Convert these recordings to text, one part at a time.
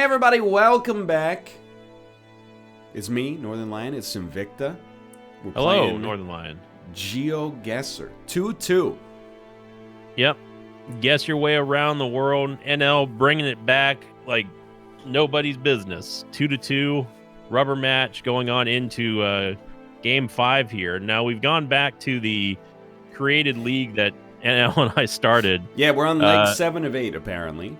everybody, welcome back. It's me, Northernlion. It's Sinvicta. Hello, Northernlion. Geoguessr 2-2. Yep. Guess your way around the world. NL bringing it back like nobody's business. 2-2 rubber match going on into game 5 here. Now we've gone back to the created league that NL and I started. Yeah, we're on leg 7 of 8 apparently.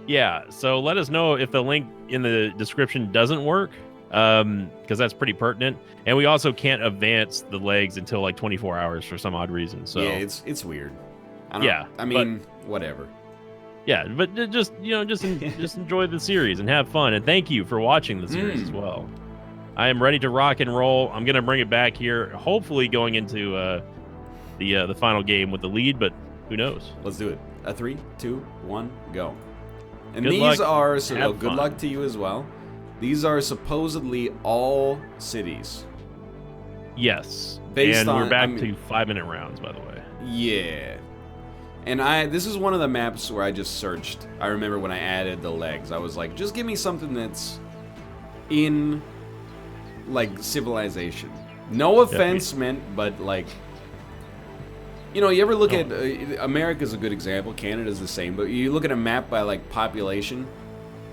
Yeah, so let us know if the link in the description doesn't work, because that's pretty pertinent. And we also can't advance the legs until like 24 hours for some odd reason. So yeah, it's weird. I mean, whatever. Yeah, but just just enjoy the series and have fun. And thank you for watching the series as well. I am ready to rock and roll. I'm gonna bring it back here, hopefully going into the final game with the lead, but who knows? Let's do it. A 3, 2, 1, go. And Good these luck. are, so Have good fun. luck to you as well. These are supposedly all cities. Yes. Based and on- we're back I mean- to 5-minute rounds, by the way. Yeah. And this is one of the maps where I just searched. I remember when I added the legs, I was like, just give me something that's in, like, civilization. No offense meant, but, like, you know, you ever look at, America's a good example, Canada's the same, but you look at a map by, like, population.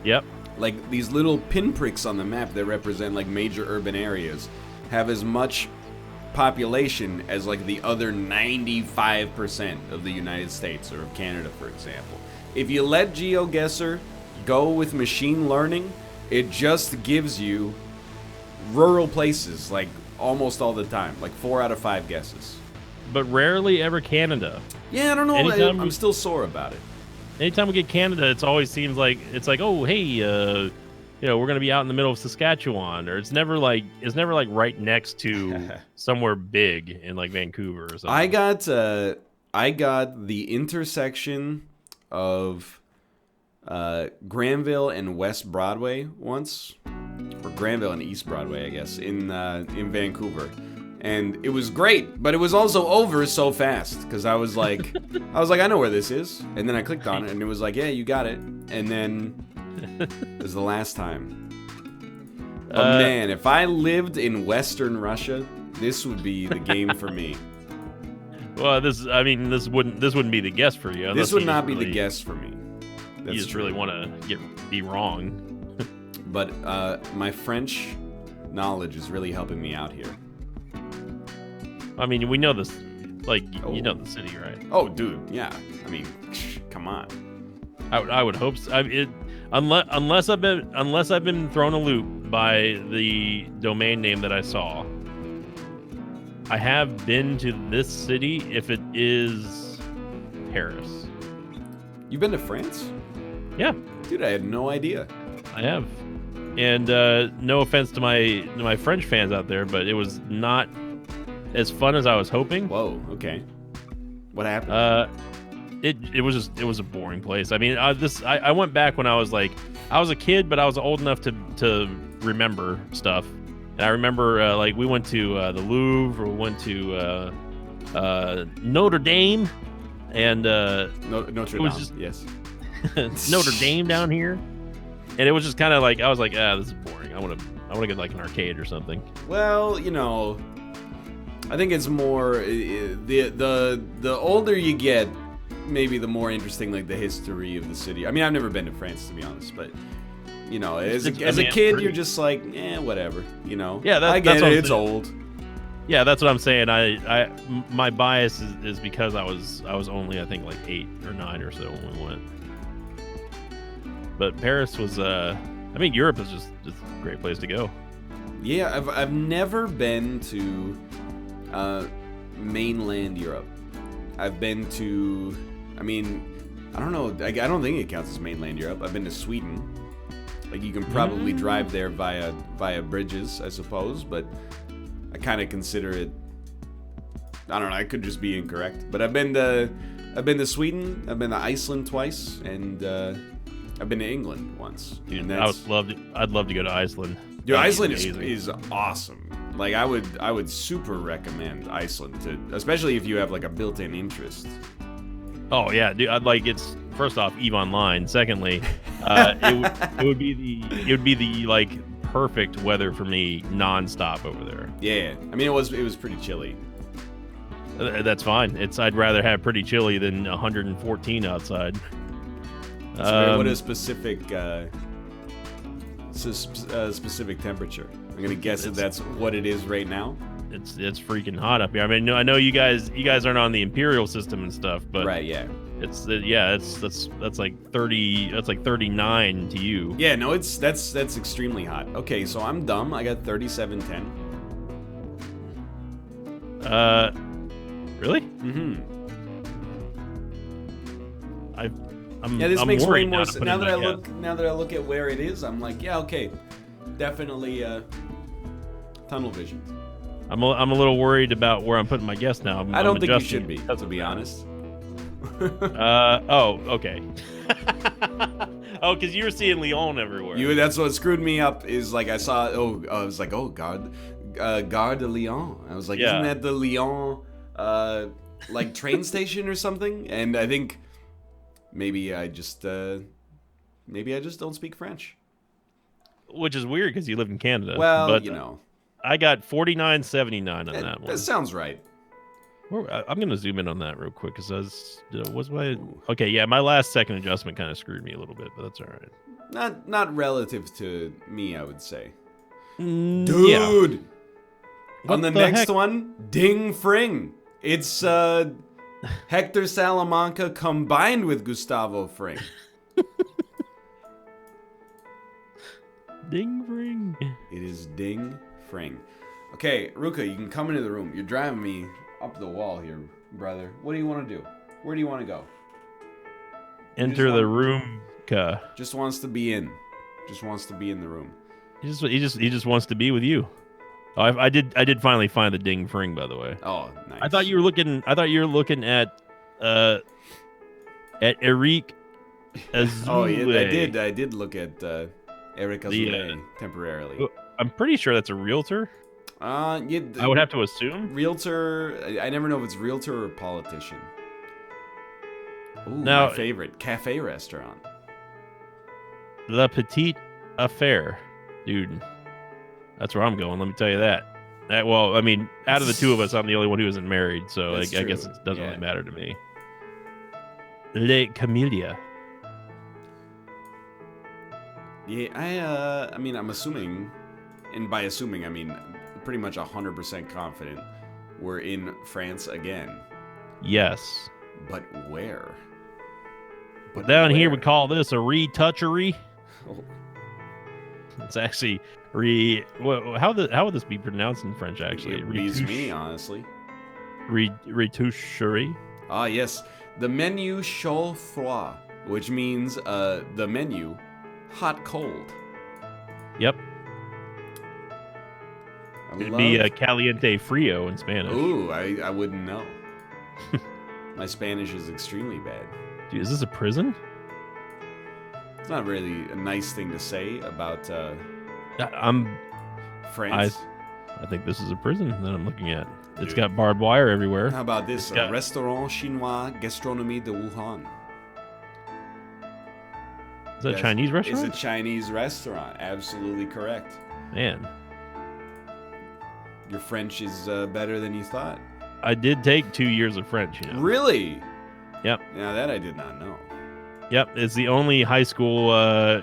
Yep. Like, these little pinpricks on the map that represent, like, major urban areas have as much population as, like, the other 95% of the United States or of Canada, for example. If you let Geoguessr go with machine learning, it just gives you rural places, like, almost all the time. Like, 4 out of 5 guesses. But rarely ever Canada. Yeah, I don't know. Anytime I'm still sore about it. Anytime we get Canada, it always seems like it's like, oh, hey, we're gonna be out in the middle of Saskatchewan, or it's never like right next to somewhere big in like Vancouver or something. I got the intersection of Granville and West Broadway once, or Granville and East Broadway, I guess, in Vancouver. And it was great, but it was also over so fast because I was like, I know where this is, and then I clicked on it, and it was like, yeah, you got it, and then it was the last time. But man, if I lived in Western Russia, this would be the game for me. Well, this wouldn't be the guess for you. This would not be the guess for me. That's You just true. really want to be wrong. But my French knowledge is really helping me out here. I mean, we know this, like you know the city, right? Oh, dude, yeah. I mean, come on. I would hope so. Unless I've been thrown a loop by the domain name that I saw. I have been to this city if it is Paris. You've been to France? Yeah, Dude, I had no idea. I have. And no offense to my French fans out there, but it was not as fun as I was hoping. Whoa, okay. What happened? It was a boring place. I mean, I went back when I was a kid, but I was old enough to remember stuff. And I remember like we went to the Louvre, we went to Notre Dame, and Notre Dame. just- Yes. Notre Dame down here. And it was just kind of like I was like, this is boring. I want to get like an arcade or something. Well, you know, I think it's more the older you get, maybe the more interesting like the history of the city. I mean, I've never been to France to be honest, but you know, as a kid, you're just like, whatever. You know, Yeah, I get that's what it. I'm It's saying. old. Yeah, that's what I'm saying. My bias is because I was only I think like 8 or 9 or so when we went. But Paris was I mean Europe is just a great place to go. Yeah, I've never been to mainland Europe. I've been to, I mean, I don't know. I don't think it counts as mainland Europe. I've been to Sweden. Like you can probably drive there via bridges, I suppose, but I kind of consider it. I don't know. I could just be incorrect, but I've been to Sweden. I've been to Iceland twice, and I've been to England once. Dude, and I'd love to go to Iceland. Dude, That'd be Iceland amazing. is awesome. Like I would super recommend Iceland to, especially if you have like a built-in interest. Oh yeah, dude. I'd like it's first off, Eve Online. Secondly, it would be the like perfect weather for me nonstop over there. Yeah, I mean it was pretty chilly. That's fine. I'd rather have pretty chilly than 114 outside. What a specific specific temperature. I'm gonna guess that's what it is right now. It's freaking hot up here. I mean, I know you guys aren't on the imperial system and stuff, but right, yeah. That's like 30. That's like 39 to you. Yeah, no, that's extremely hot. Okay, so I'm dumb. I got 3710. Really? Mm-hmm. This I'm makes way worried more sense. Now that I look at where it is, I'm like, yeah, okay, definitely tunnel vision. I'm a little worried about where I'm putting my guess now. I don't think you should be, to be honest. Oh, okay. Oh, because you were seeing Lyon everywhere. That's what screwed me up. Is like I was like, oh God, Gare de Lyon. I was like, isn't that the Lyon like train station or something? And I think maybe I just don't speak French. Which is weird because you live in Canada. Well, but, you know, I got 49.79 on that one. That sounds right. I'm gonna zoom in on that real quick because okay? Yeah, my last second adjustment kind of screwed me a little bit, but that's all right. Not relative to me, I would say. Dude, yeah. On the next one, Ding Fring. It's Hector Salamanca combined with Gustavo Fring. Ding Fring. It is Ding Fring. Okay, Ruka, you can come into the room. You're driving me up the wall here, brother. What do you want to do? Where do you want to go? Enter the room. Just wants to be in. Just wants to be in the room. He just wants to be with you. Oh, I did finally find the Ding Fring, by the way. Oh, nice. I thought you were looking at Eric Azule. Oh, yeah, I did look at Eric Azule temporarily. I'm pretty sure that's a realtor. Yeah, I would have to assume. Realtor. I never know if it's realtor or politician. Ooh, now, my favorite cafe restaurant. La Petite Affaire, dude. That's where I'm going. Let me tell you that. Well, I mean, out of the two of us, I'm the only one who isn't married, so I guess it doesn't really matter to me. Le Camellia. Yeah, I mean, I'm assuming, and by assuming, I mean pretty much 100% confident we're in France again. Yes. But where? Down here, we call this a retouchery. Oh. It's actually how would this be pronounced in French? Actually, it beats me, honestly. Retouchery. Ah, yes, the menu chaud froid, which means the menu hot cold. Yep. It'd be caliente frio in Spanish. Ooh, I wouldn't know. My Spanish is extremely bad. Dude, is this a prison? It's not really a nice thing to say about France. I think this is a prison that I'm looking at. It's got barbed wire everywhere. How about this? Restaurant Chinois Gastronomie de Wuhan. Is that a Chinese restaurant? It's a Chinese restaurant. Absolutely correct. Man. Your French is better than you thought. I did take 2 years of French, you know. Really? Yep. Now that I did not know. Yep, it's the only high school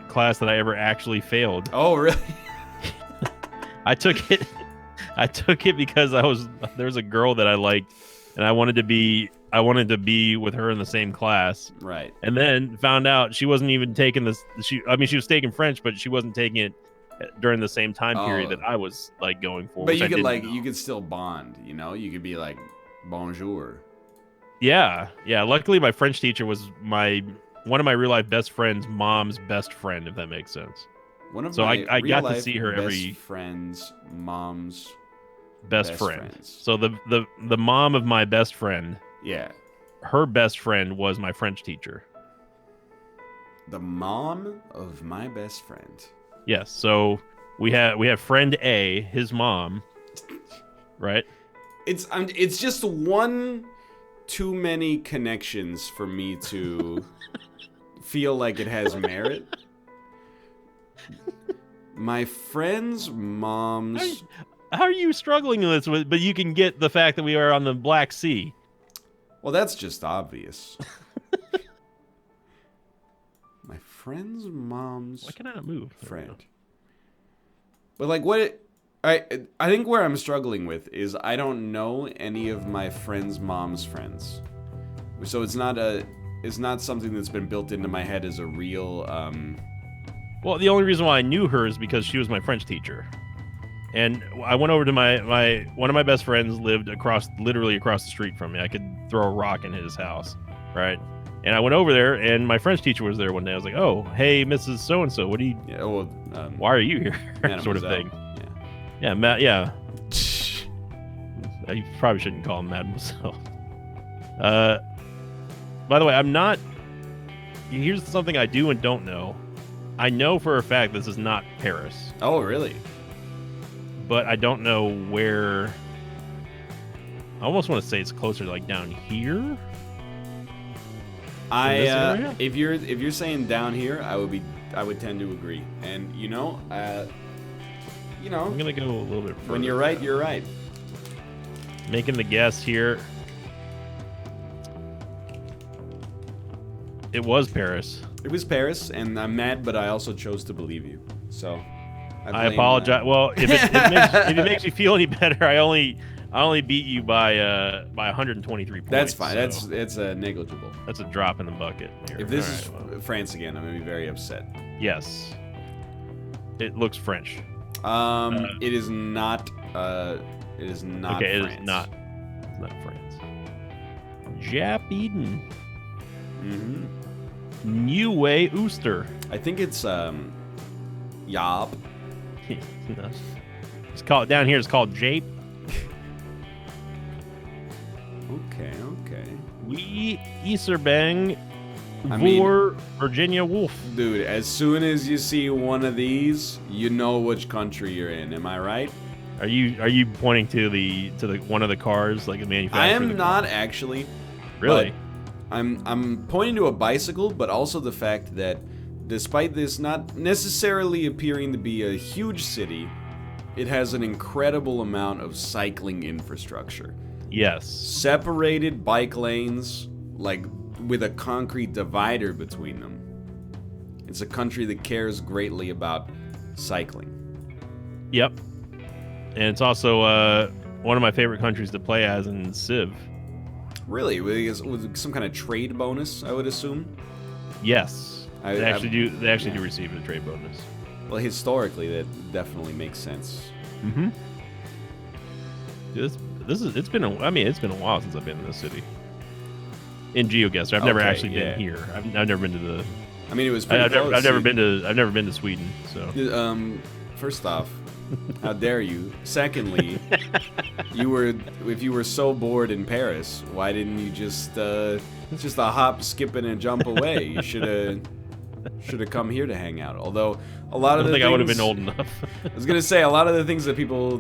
class that I ever actually failed. Oh, really? I took it because there was a girl that I liked, and I wanted to be with her in the same class. Right. And then found out she wasn't even taking this. She was taking French, but she wasn't taking it during the same time period that I was like going for. But you could still bond, you know? You could be like, bonjour. Yeah. Luckily, my French teacher was one of my real life best friend's mom's best friend, if that makes sense. I got to see her every friend's mom's best friend. So the mom of my best friend. Yeah. Her best friend was my French teacher. The mom of my best friend. Yes. So we have friend A, his mom, right? It's just one too many connections for me to feel like it has merit. My friend's mom's... How are you struggling with this, but you can get the fact that we are on the Black Sea? Well, that's just obvious. My friend's mom's... Why can I not move? Friend. But like what... I think where I'm struggling with is I don't know any of my friend's mom's friends. So it's not something that's been built into my head as a real... Well, the only reason why I knew her is because she was my French teacher. And I went over to one of my best friends lived literally across the street from me. I could throw a rock in his house, right? And I went over there, and my French teacher was there one day. I was like, "Oh, hey, Mrs. So-and-so, what do you... Yeah, well, why are you here?" sort of thing. Yeah, Matt, yeah. You probably shouldn't call him Mademoiselle. By the way, I'm not... Here's something I do and don't know. I know for a fact this is not Paris. Oh, really? But I don't know where... I almost want to say it's closer to, like, down here. If you're saying down here, I would tend to agree. And I'm gonna go a little bit further. When you're right, you're right. Making the guess here. It was Paris. It was Paris, and I'm mad, but I also chose to believe you. So I apologize. Well, if it makes you feel any better, I only beat you by 123 points. That's fine. So It's negligible. that's a drop in the bucket. Here. If this is France again, I'm gonna be very upset. Yes, it looks French. It is not. It is not. Okay, France. it is not. It's not France. Jap Eden. Mm-hmm. New Way Ooster. I think it's Yop. It's called down here. It's called Jape. Okay. We Iserbang I mean, for Virginia Woolf. Dude, as soon as you see one of these, you know which country you're in. Am I right? Are you pointing to the one of the cars, like a manufacturer? I am not actually. Really? I'm pointing to a bicycle, but also the fact that despite this not necessarily appearing to be a huge city, it has an incredible amount of cycling infrastructure. Yes. Separated bike lanes, like with a concrete divider between them. It's a country that cares greatly about cycling. Yep. And it's also one of my favorite countries to play as in Civ. Really? With some kind of trade bonus, I would assume? Yes. They actually do receive a trade bonus. Well, historically, that definitely makes sense. Mm-hmm. It's been a while since I've been in this city. In Geoguessr, I've never actually been here. I've never been to the. I mean, it was pretty close. I've never been to Sweden. So. First off, how dare you? Secondly, if you were so bored in Paris, why didn't you just a hop, skip, and a jump away? You should have come here to hang out. Although a lot of the things, I would have been old enough. I was gonna say a lot of the things that people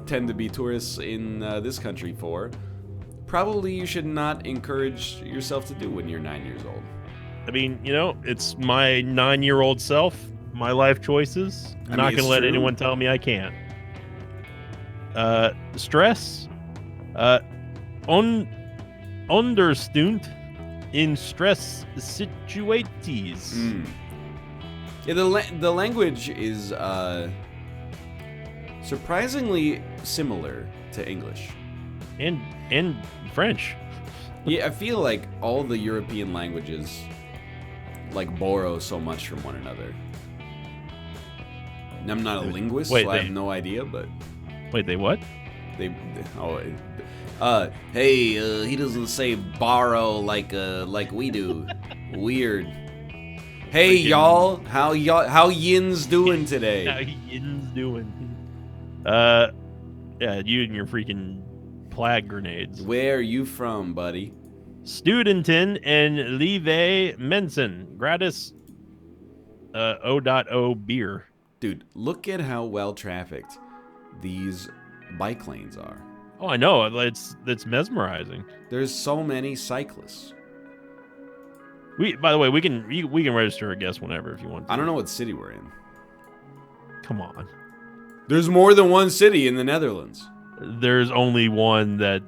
tend to be tourists in this country for, probably you should not encourage yourself to do when you're 9 years old. I mean, it's my 9-year-old self, my life choices. I'm not going to let anyone tell me I can't. Stress. Understunt in stress situaties. Yeah, the language is surprisingly similar to English. And French. Yeah, I feel like all the European languages borrow so much from one another. And I'm not a linguist, so I have no idea, but... Wait, they what? Hey, he doesn't say borrow like we do. Weird. Hey, y'all, how Yin's doing today? How Yin's doing? Yeah, you and your freaking plague grenades. Where are you from, buddy? Studentin and Live Mensen. Gratis O.O beer. Dude, look at how well trafficked these bike lanes are. Oh, I know. It's mesmerizing. There's so many cyclists. By the way, we can register a guest whenever if you want to. I don't know what city we're in. Come on. There's more than one city in the Netherlands. There's only one that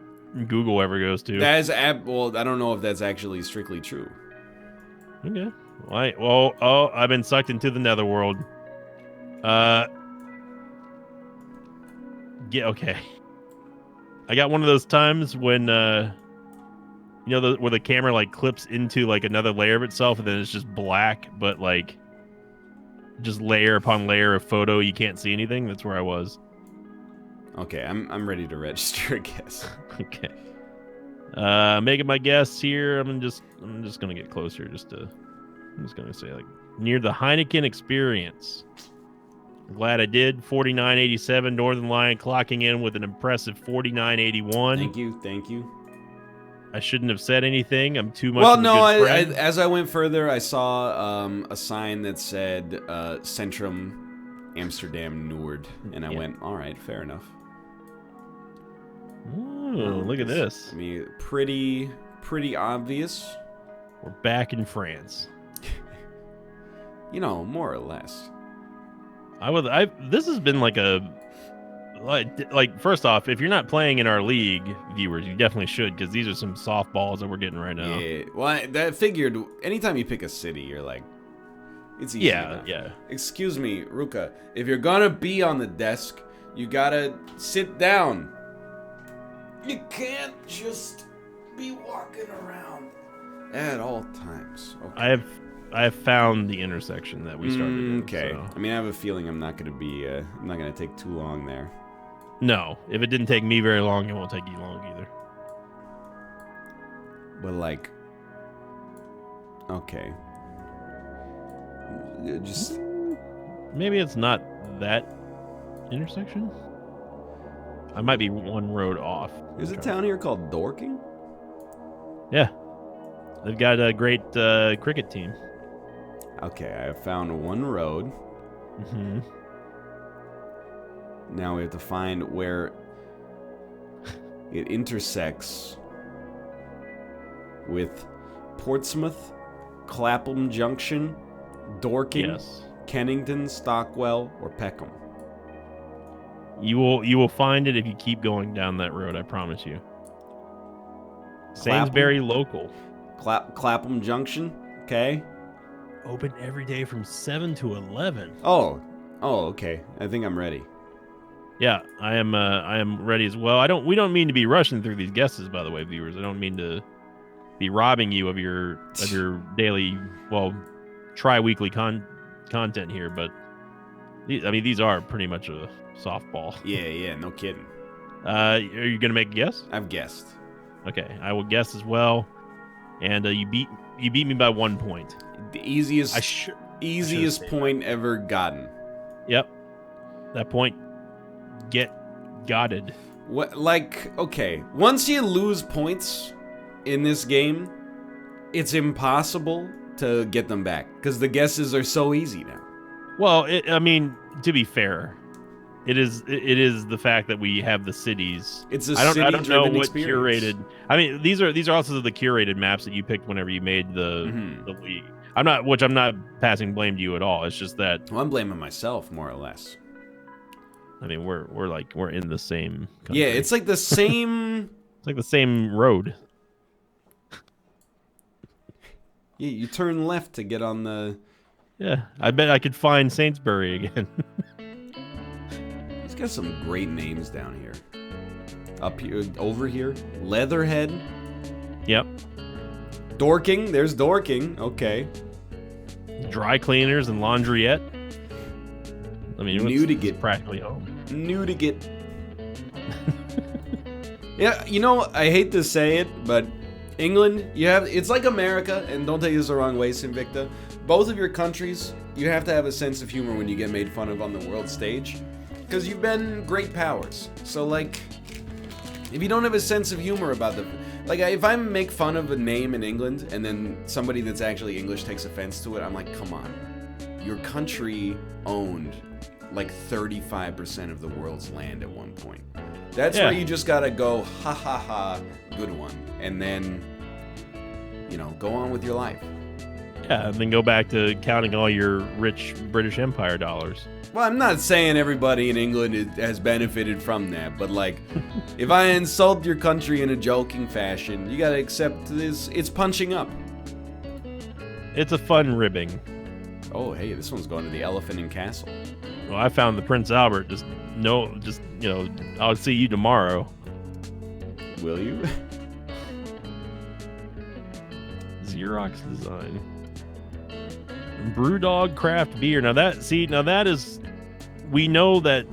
Google ever goes to. Well, I don't know if that's actually strictly true. Okay. I've been sucked into the netherworld. Okay. I got one of those times when where the camera like clips into like another layer of itself and then it's just black, but like just layer upon layer of photo, you can't see anything. That's where I was. Okay, I'm ready to register a guess. Okay. Making my guess here. I'm just gonna get closer. I'm just gonna say like near the Heineken Experience. I'm glad I did. 49.87 Northernlion clocking in with an impressive 49.81. Thank you. I shouldn't have said anything. I'm too much. Well, of a no. good friend. As I went further, I saw a sign that said Centrum, Amsterdam, Noord, and I went, all right, fair enough. Ooh, look at this. I mean, pretty obvious. We're back in France. More or less. This has been like first off, if you're not playing in our league, viewers, you definitely should, because these are some softballs that we're getting right now. Yeah, well, that figured anytime you pick a city, you're like, it's easy enough. Yeah. Excuse me, Ruka, if you're gonna be on the desk, you gotta sit down. You can't just be walking around at all times. Okay. I have found the intersection that we started in, okay. So. I mean, I have a feeling I'm not gonna take too long there. No, if it didn't take me very long, it won't take you long either. But like, okay, just maybe it's not that intersection. I might be one road off. There's a town here called Dorking? Yeah. They've got a great cricket team. Okay, I have found one road. Mm-hmm. Now we have to find where it intersects with Portsmouth, Clapham Junction, Dorking, Kennington, Stockwell, or Peckham. You will find it if you keep going down that road, I promise you. Sainsbury local. Clapham Junction, okay. Open every day from 7 to 11. Oh, okay. I think I'm ready. Yeah, I am ready as well. We don't mean to be rushing through these guesses, by the way, viewers. I don't mean to be robbing you of your daily, tri-weekly content here, but these are pretty much a softball. Yeah, no kidding. Are you gonna make a guess? I've guessed. Okay, I will guess as well. And you beat me by 1 point. The easiest point ever gotten. Yep, that point. Get gotted. What? Like, okay, once you lose points in this game, it's impossible to get them back because the guesses are so easy now. Well, to be fair, it is the fact that we have the cities. It's a I don't know what experience. Curated. I mean, these are also the curated maps that you picked whenever you made the league. I'm not passing blame to you at all. It's just that. Well, I'm blaming myself more or less. I mean, we're in the same country. Yeah, it's like the same. It's like the same road. Yeah, you turn left to get on the. Yeah, I bet I could find Sainsbury again. He's got some great names down here. Up here, over here, Leatherhead. Yep. Dorking. There's Dorking. Okay. Dry cleaners and laundriette. I mean, it's practically home. Newdigate. Yeah, I hate to say it, but England, it's like America, and don't take this the wrong way, Sinvicta. Both of your countries, you have to have a sense of humor when you get made fun of on the world stage, because you've been great powers. So, like, if you don't have a sense of humor about them, like, if I make fun of a name in England, and then somebody that's actually English takes offense to it, I'm like, come on. Your country owned like 35% of the world's land at one point. That's where you just gotta go, ha ha ha, good one. And then, go on with your life. Yeah, and then go back to counting all your rich British Empire dollars. Well, I'm not saying everybody in England has benefited from that, but like, if I insult your country in a joking fashion, you gotta accept this. It's punching up. It's a fun ribbing. Oh, hey, this one's going to the Elephant and Castle. Well, I found the Prince Albert. I'll see you tomorrow. Will you? Xerox design. Brewdog craft beer. Now that is, we know that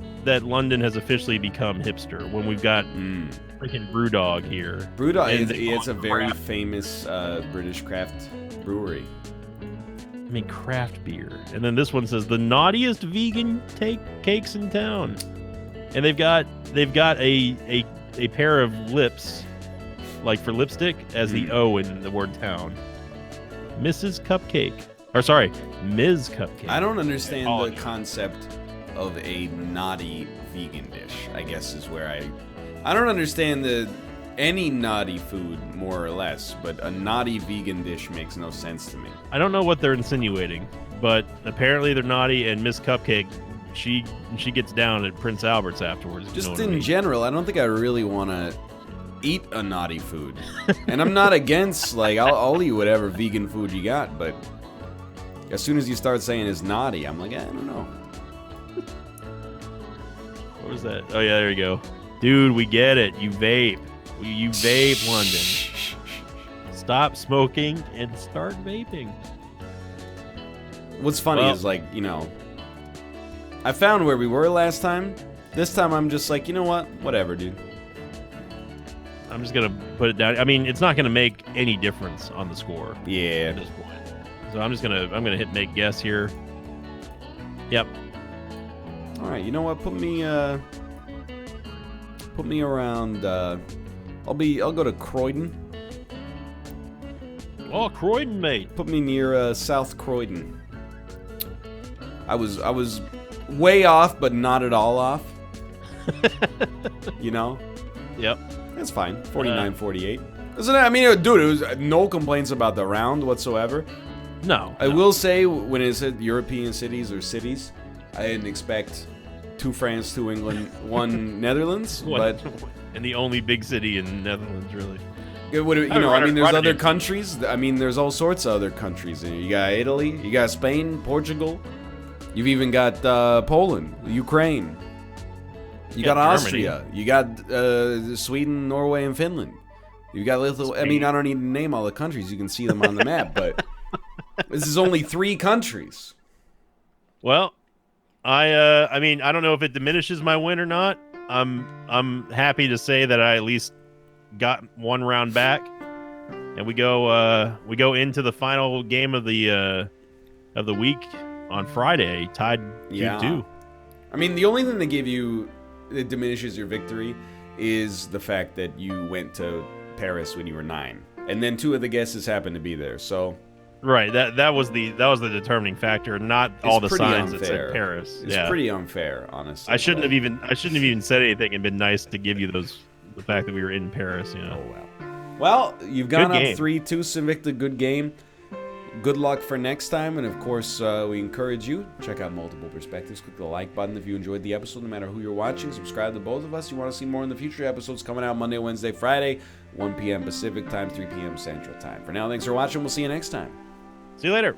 London has officially become hipster when we've got freaking Brewdog here. Brewdog, it's a very famous British craft brewery. I mean, craft beer. And then this one says the naughtiest vegan cakes in town. And they've got a pair of lips, like for lipstick, as the O in the word town. Ms. Cupcake. I don't understand the concept of a naughty vegan dish, I guess is where I don't understand any naughty food, more or less, but a naughty vegan dish makes no sense to me. I don't know what they're insinuating, but apparently they're naughty, and Miss Cupcake, she gets down at Prince Albert's afterwards. Just in general, I don't think I really want to eat a naughty food. And I'm not against, like, I'll eat whatever vegan food you got, but as soon as you start saying it's naughty, I'm like, I don't know. What was that? Oh, yeah, there you go. Dude, we get it. You vape. You vape, London. Stop smoking and start vaping. What's funny is, like, I found where we were last time. This time I'm just like, you know what? Whatever, dude. I'm just going to put it down. I mean, it's not going to make any difference on the score. Yeah. At this point. So I'm going to hit make guess here. Yep. All right, you know what? Put me around I'll go to Croydon. Oh, Croydon, mate. Put me near South Croydon. I was way off, but not at all off. Yep. That's fine. 49-48. Isn't it? I mean, dude, it was no complaints about the round whatsoever. No. I will say, when it said European cities or cities, I didn't expect 2 France, 2 England, 1 Netherlands, but and the only big city in Netherlands, really. There's other countries. I mean, there's all sorts of other countries. You got Italy, you got Spain, Portugal. You've even got Poland, Ukraine. You got Austria. You got Sweden, Norway, and Finland. You got Lithuania. I mean, I don't need to name all the countries. You can see them on the map, but this is only 3 countries. Well, I mean, I don't know if it diminishes my win or not. I'm happy to say that I at least got 1 round back, and we go into the final game of the week on Friday, tied 2-2. I mean, the only thing that diminishes your victory is the fact that you went to Paris when you were 9, and then 2 of the guesses happened to be there. So. Right, that was the determining factor, not all the signs that said Paris. It's pretty unfair, honestly. I shouldn't have even said anything and been nice to give you the fact that we were in Paris. Oh well. Well, you've gone up 3-2, Sinvicta. Good game. Good luck for next time, and of course, we encourage you check out multiple perspectives. Click the like button if you enjoyed the episode, no matter who you're watching. Subscribe to both of us. You want to see more in the future episodes coming out Monday, Wednesday, Friday, 1 p.m. Pacific time, 3 p.m. Central time. For now, thanks for watching. We'll see you next time. See you later.